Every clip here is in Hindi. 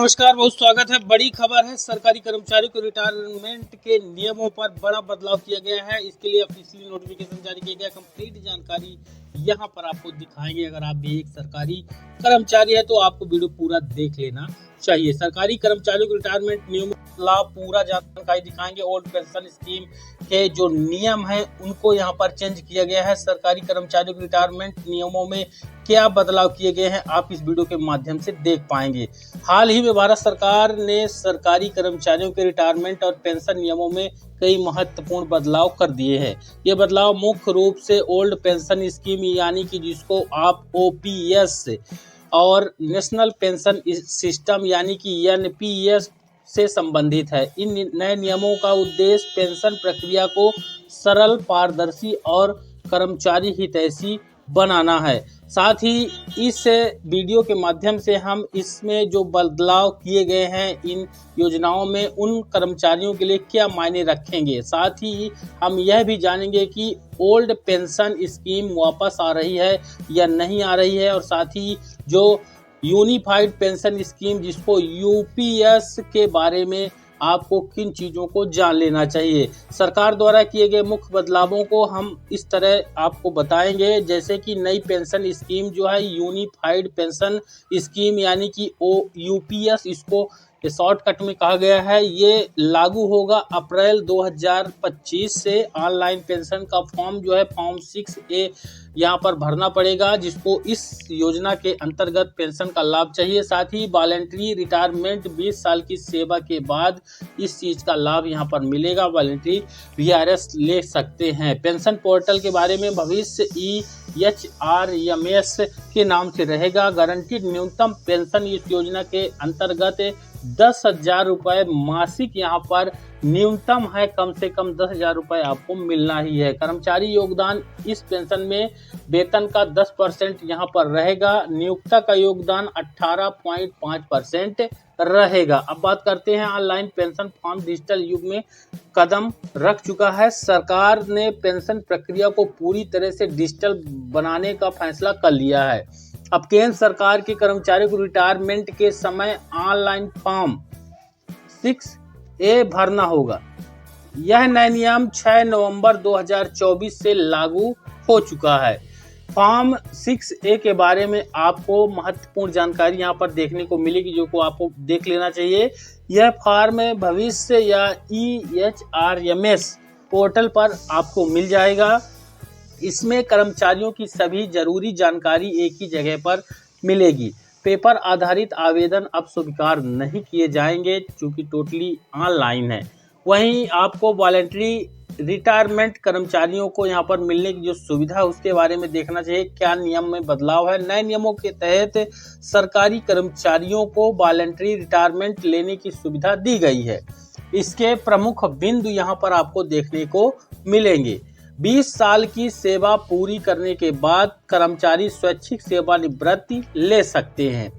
नमस्कार, बहुत स्वागत है। बड़ी खबर है, सरकारी कर्मचारियों को रिटायरमेंट के नियमों पर बड़ा बदलाव किया गया है। इसके लिए ऑफिशियली नोटिफिकेशन जारी किया गया। कंप्लीट जानकारी यहां पर आपको दिखाएंगे। अगर आप भी एक सरकारी कर्मचारी है तो आपको वीडियो पूरा देख लेना चाहिए। सरकारी कर्मचारियों को रिटायरमेंट नियमों का पूरा जानकारी दिखाएंगे। ओल्ड पेंशन स्कीम के जो नियम है उनको यहाँ पर चेंज किया गया है। सरकारी कर्मचारियों के रिटायरमेंट नियमों में क्या बदलाव किए गए हैं आप इस वीडियो के माध्यम से देख पाएंगे। हाल ही में भारत सरकार ने सरकारी कर्मचारियों के रिटायरमेंट और पेंशन नियमों में कई महत्वपूर्ण बदलाव कर दिए हैं। ये बदलाव मुख्य रूप से ओल्ड पेंशन स्कीम यानी कि जिसको आप ओपीएस और नेशनल पेंशन सिस्टम यानी कि एनपीएस से संबंधित है। इन नए नियमों का उद्देश्य पेंशन प्रक्रिया को सरल, पारदर्शी और कर्मचारी हितैषी बनाना है। साथ ही इस वीडियो के माध्यम से हम इसमें जो बदलाव किए गए हैं इन योजनाओं में उन कर्मचारियों के लिए क्या मायने रखेंगे। साथ ही हम यह भी जानेंगे कि ओल्ड पेंशन स्कीम वापस आ रही है या नहीं आ रही है, और साथ ही जो यूनिफाइड पेंशन स्कीम जिसको यूपीएस के बारे में आपको किन चीज़ों को जान लेना चाहिए। सरकार द्वारा किए गए मुख्य बदलावों को हम इस तरह आपको बताएंगे, जैसे कि नई पेंशन स्कीम जो है यूनिफाइड पेंशन स्कीम यानी कि यूपीएस, इसको शॉर्टकट में कहा गया है, ये लागू होगा अप्रैल 2025 से। ऑनलाइन पेंशन का फॉर्म जो है फॉर्म 6A यहाँ पर भरना पड़ेगा, जिसको इस योजना के अंतर्गत पेंशन का लाभ चाहिए। साथ ही वॉलंटरी रिटायरमेंट 20 साल की सेवा के बाद इस चीज़ का लाभ यहाँ पर मिलेगा। वॉलंटरी वीआरएस ले सकते हैं। पेंशन पोर्टल के बारे में भविष्य EHRMS के नाम से रहेगा। गारंटीड न्यूनतम पेंशन इस योजना के अंतर्गत 10,000 रुपये मासिक यहाँ पर न्यूनतम है। कम से कम 10,000 रुपये आपको मिलना ही है। कर्मचारी योगदान इस पेंशन में वेतन का 10% यहाँ पर रहेगा। नियोक्ता का योगदान 18.5% रहेगा। अब बात करते हैं ऑनलाइन पेंशन फॉर्म। डिजिटल युग में कदम रख चुका है। सरकार ने पेंशन प्रक्रिया को पूरी तरह से डिजिटल बनाने का फैसला कर लिया है। अब केंद्र सरकार के कर्मचारियों को रिटायरमेंट के समय ऑनलाइन फॉर्म 6A भरना होगा। यह नया नियम 6 नवंबर 2024 से लागू हो चुका है। फॉर्म 6A के बारे में आपको महत्वपूर्ण जानकारी यहाँ पर देखने को मिलेगी, जो को आपको देख लेना चाहिए। यह फॉर्म भविष्य या EHRMS पोर्टल पर आपको मिल जाएगा। इसमें कर्मचारियों की सभी जरूरी जानकारी एक ही जगह पर मिलेगी। पेपर आधारित आवेदन अब स्वीकार नहीं किए जाएंगे, क्योंकि टोटली ऑनलाइन है। वहीं आपको वॉलंटरी रिटायरमेंट कर्मचारियों को यहाँ पर मिलने की जो सुविधा है उसके बारे में देखना चाहिए। क्या नियम में बदलाव है। नए नियमों के तहत सरकारी कर्मचारियों को वॉलंटरी रिटायरमेंट लेने की सुविधा दी गई है। इसके प्रमुख बिंदु यहाँ पर आपको देखने को मिलेंगे। 20 साल की सेवा पूरी करने के बाद कर्मचारी स्वैच्छिक सेवानिवृत्ति ले सकते हैं।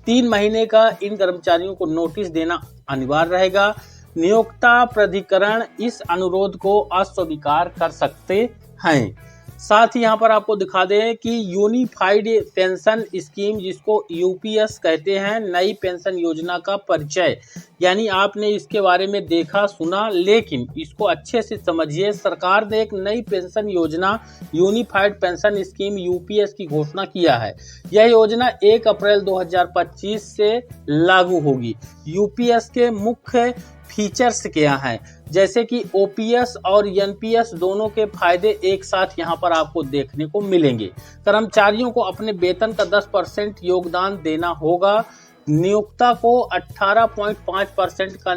3 महीने का इन कर्मचारियों को नोटिस देना अनिवार्य रहेगा। नियोक्ता प्राधिकरण इस अनुरोध को अस्वीकार कर सकते हैं। साथ ही यहाँ पर आपको दिखा दें कि यूनिफाइड पेंशन स्कीम जिसको यूपीएस कहते हैं, नई पेंशन योजना का परिचय, यानी आपने इसके बारे में देखा सुना, लेकिन इसको अच्छे से समझिए। सरकार ने एक नई पेंशन योजना यूनिफाइड पेंशन स्कीम यूपीएस की घोषणा किया है। यह योजना 1 अप्रैल 2025 से लागू होगी। यूपीएस के मुख्य फीचर्स क्या हैं, जैसे कि ओपीएस और एनपीएस दोनों के फायदे एक साथ यहाँ पर आपको देखने को मिलेंगे। कर्मचारियों को अपने वेतन का 10% योगदान देना होगा। नियोक्ता को 18.5% का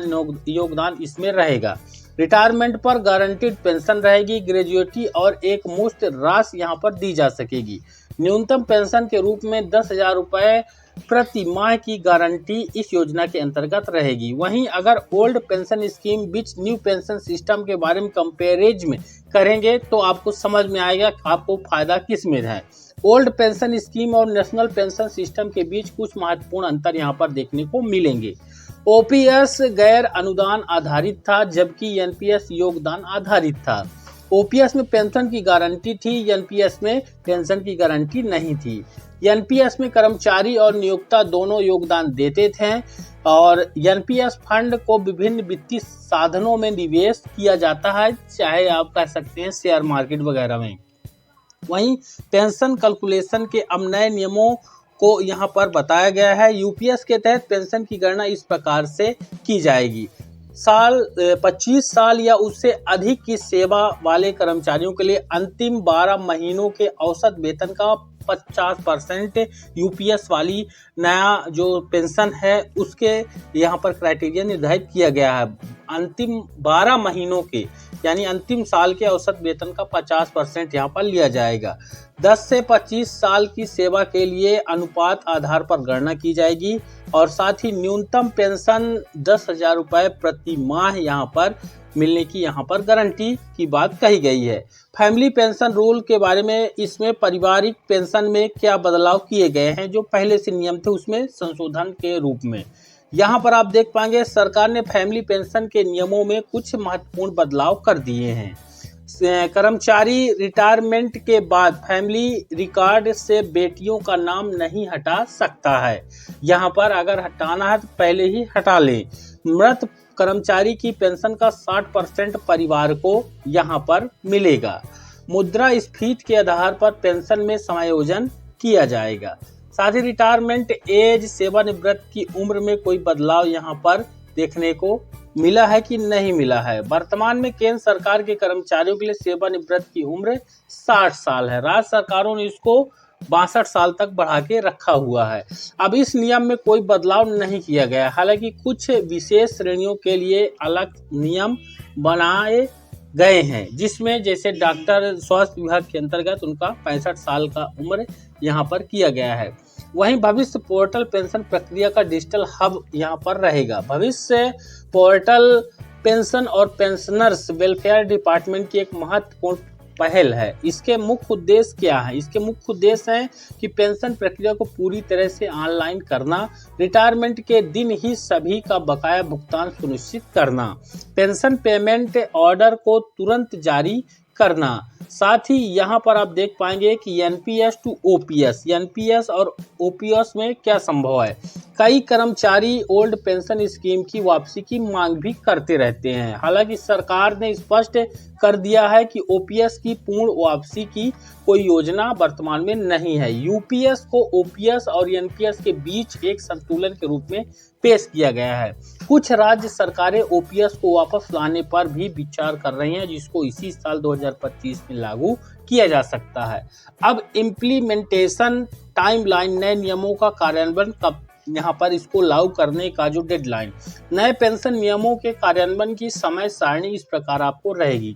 योगदान इसमें रहेगा। रिटायरमेंट पर गारंटीड पेंशन रहेगी। ग्रेजुएटी और एक मुश्त राशि यहाँ पर दी जा सकेगी। न्यूनतम पेंशन के रूप में 10,000 रुपये प्रति माह की गारंटी इस योजना के अंतर्गत रहेगी। वहीं अगर old pension scheme which new pension system के बारे में कंपेरिज में करेंगे तो आपको समझ में आएगा आपको फायदा किस में है। ओल्ड पेंशन स्कीम और नेशनल पेंशन सिस्टम के बीच कुछ महत्वपूर्ण अंतर यहाँ पर देखने को मिलेंगे। ओपीएस गैर अनुदान आधारित था, जबकि एनपीएस योगदान आधारित था। ओपीएस में पेंशन की गारंटी थी, एनपीएस में पेंशन की गारंटी नहीं थी। एनपीएस में कर्मचारी और नियोक्ता दोनों योगदान देते थे और एनपीएस फंड को विभिन्न वित्तीय साधनों में निवेश किया जाता है, चाहे आप कह सकते हैं शेयर मार्केट वगैरह में। वहीं पेंशन कैलकुलेशन के अब नए नियमों को यहाँ पर बताया गया है। यूपीएस के तहत पेंशन की गणना इस प्रकार से की जाएगी। 25 साल या उससे अधिक की सेवा वाले कर्मचारियों के लिए अंतिम 12 महीनों के औसत वेतन का 50% यूपीएस वाली नया जो पेंशन है उसके यहाँ पर क्राइटेरिया निर्धारित किया गया है। अंतिम 12 महीनों के यानी अंतिम साल के औसत वेतन का 50% यहाँ पर लिया जाएगा। 10 से 25 साल की सेवा के लिए अनुपात आधार पर गणना की जाएगी और साथ ही न्यूनतम पेंशन 10,000 रुपये प्रति माह यहाँ पर मिलने की यहाँ पर गारंटी की बात कही गई है। फैमिली पेंशन रूल के बारे में, इसमें पारिवारिक पेंशन में क्या बदलाव किए गए हैं, जो पहले से नियम थे उसमें संशोधन के रूप में यहाँ पर आप देख पाएंगे सरकार ने फैमिली पेंशन के नियमों में कुछ महत्वपूर्ण बदलाव कर दिए हैं। कर्मचारी रिटायरमेंट के बाद फैमिली रिकॉर्ड से बेटियों का नाम नहीं हटा सकता है। यहाँ पर अगर हटाना है तो पहले ही हटा लें। मृत कर्मचारी की पेंशन का 60% परिवार को यहाँ पर मिलेगा। मुद्रास्फीति के आधार पर पेंशन में समायोजन किया जाएगा। साथ ही रिटायरमेंट एज, सेवानिवृत्ति की उम्र में कोई बदलाव यहाँ पर देखने को मिला है कि नहीं मिला है। वर्तमान में केंद्र सरकार के कर्मचारियों के लिए सेवानिवृत्ति की उम्र 60 साल है। राज्य सरकारों ने इसको 62 साल तक बढ़ा के रखा हुआ है। अब इस नियम में कोई बदलाव नहीं किया गया, हालांकि कुछ विशेष श्रेणियों के लिए अलग नियम बनाए गए हैं, जिसमें जैसे डॉक्टर, स्वास्थ्य विभाग के अंतर्गत उनका 65 साल का उम्र यहाँ पर किया गया है। वहीं भविष्य पोर्टल पेंशन प्रक्रिया का डिजिटल हब यहाँ पर रहेगा। भविष्य पोर्टल पेंशन और पेंशनर्स वेलफेयर डिपार्टमेंट की एक महत्वपूर्ण पहल है। इसके मुख्य उद्देश्य क्या है? इसके मुख्य उद्देश्य हैं कि पेंशन प्रक्रिया को पूरी तरह से ऑनलाइन करना, रिटायरमेंट के दिन ही सभी का बकाया भुगतान सुनिश्चित करना, पेंशन पेमेंट ऑर्डर को तुरंत जारी करना। साथ ही यहाँ पर आप देख पाएंगे कि एनपीएस टू ओपीएस, एनपीएस और ओपीएस में क्या संभव है। कई कर्मचारी ओल्ड पेंशन स्कीम की वापसी की मांग भी करते रहते हैं। हालांकि सरकार ने स्पष्ट कर दिया है कि ओपीएस की पूर्ण वापसी की कोई योजना वर्तमान में नहीं है। यूपीएस को ओपीएस और एनपीएस के बीच एक संतुलन के रूप में पेश किया गया है। कुछ राज्य सरकारें ओपीएस को वापस लाने पर भी विचार कर रही हैं, जिसको इसी साल 2025 में लागू किया जा सकता है। अब इम्प्लीमेंटेशन टाइमलाइन, नए नियमों का कार्यान्वयन कब, यहाँ पर इसको लागू करने का जो डेडलाइन, नए पेंशन नियमों के कार्यान्वयन की समय सारणी इस प्रकार आपको रहेगी।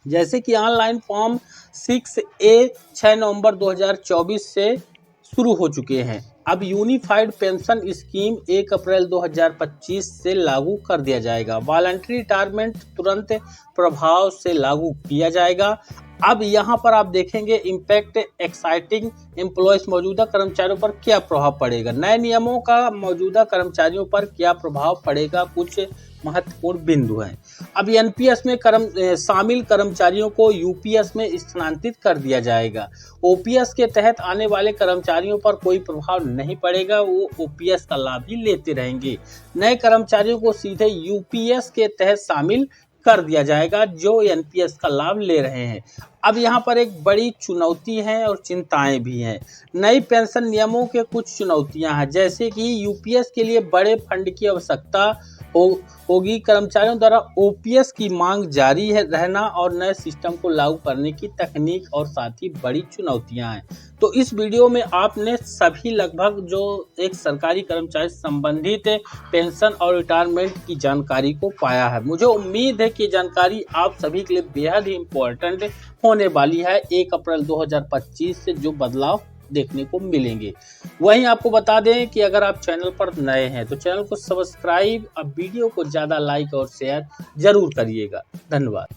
जैसे कि ऑनलाइन फॉर्म 6A 6 नवंबर 2024 से शुरू हो चुके हैं। अब यूनिफाइड पेंशन स्कीम 1 अप्रैल 2025 से लागू कर दिया जाएगा। वॉलंटरी रिटायरमेंट तुरंत प्रभाव से लागू किया जाएगा। अब यहाँ पर आप देखेंगे इम्पैक्ट एक्साइटिंग एम्प्लॉयज, मौजूदा कर्मचारियों पर क्या प्रभाव पड़ेगा, नए नियमों का मौजूदा कर्मचारियों पर क्या प्रभाव पड़ेगा, कुछ महत्वपूर्ण बिंदु हैं। अब एनपीएस में शामिल कर्मचारियों को यूपीएस में स्थानांतरित कर दिया जाएगा। ओपीएस के तहत आने वाले कर्मचारियों पर कोई प्रभाव नहीं पड़ेगा, वो ओपीएस का लाभ ही लेते रहेंगे। नए कर्मचारियों को सीधे यूपीएस के तहत शामिल कर दिया जाएगा जो एनपीएस का लाभ ले रहे हैं। अब यहाँ पर एक बड़ी चुनौती है और चिंताएं भी हैं। नई पेंशन नियमों के कुछ चुनौतियां हैं, जैसे कि यूपीएस के लिए बड़े फंड की आवश्यकता होगी, कर्मचारियों द्वारा ओपीएस की मांग जारी रहना और नए सिस्टम को लागू करने की तकनीक और साथ ही बड़ी चुनौतियां हैं। तो इस वीडियो में आपने सभी लगभग जो एक सरकारी कर्मचारी संबंधित पेंशन और रिटायरमेंट की जानकारी को पाया है। मुझे उम्मीद है कि जानकारी आप सभी के लिए बेहद ही इम्पोर्टेंट होने वाली है। 1 अप्रैल 2025 से जो बदलाव देखने को मिलेंगे। वहीं आपको बता दें कि अगर आप चैनल पर नए हैं तो चैनल को सब्सक्राइब, अब वीडियो को ज़्यादा लाइक और शेयर जरूर करिएगा। धन्यवाद।